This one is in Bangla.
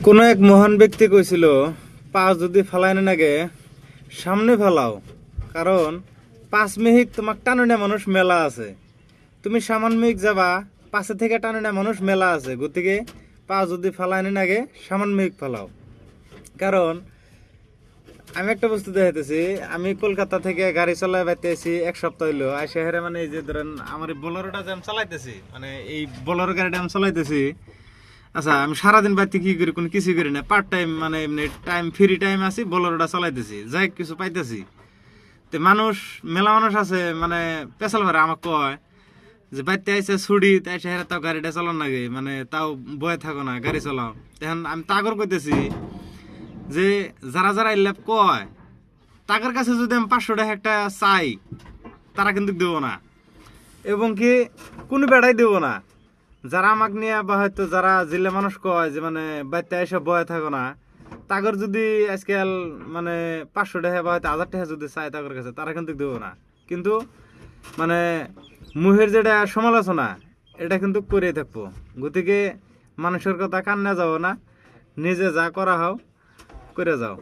কোন এক মহান ব্যক্তি কইছিল, পা যদি ফালাই না লাগে সামনে ফালাও, কারণ 5 মিনিট তোমাক টানুনে মানুষ মেলা আছে। তুমি সামান্যিক যাবা, পাশে থেকে টানুনে মানুষ মেলা আছে। গতিকে পা যদি ফালাই না লাগে সামান্যিক ফালাও। কারণ আমি একটা বস্তু দেখাইতেছি, আমি কলকাতা থেকে গাড়ি চালাই বাইতেছি 1 সপ্তাহ হইলো। আইসা হেরে মানে এই যে ধরেন আমার এই বোলেরোটা যে আমি চালাইতেছি, মানে এই বোলেরো গাড়িটা আমি চালাইতেছি। আচ্ছা, আমি সারাদিন বাড়িতে কি করি, কোনো কিছু করি না, পার্ট টাইম মানে এমনি টাইম ফ্রি টাইম আছি, বোলেরোটা চালাইতেছি, যাই কিছু পাইতেছি। তো মানুষ মেলা মানুষ আছে মানে পেশাল মারে আমাকে কয় যে বাড়িতে আইসে ছুটি, তাই হেরা তাও গাড়িটা চালান লাগে, মানে তাও বয়ে থাকো না, গাড়ি চালাও। তখন আমি তাগর কইতেছি যে যারা যারা এলাপ কয় তাদের কাছে যদি আমি 500 টাকা একটা চাই, তারা কিন্তু দেবো না, এবং কি কোনো বেড়াই দেবো না। যারা আমাকে নিয়ে বা হয়তো যারা জেলে মানুষ কয় যে মানে বাড়িতে এসে বয়ে থাকো না, তাগর যদি আজকাল মানে 500 টাকা বা হয়তো 1000 টাকা যদি চাই তাগর কাছে, তারা কিন্তু দেবো না। কিন্তু মানে মুহের যেটা সমালোচনা, এটা কিন্তু করেই থাকবো। গতিকে মানুষের কথা কান্না যাও না, নিজে যা করা হও করে যাও।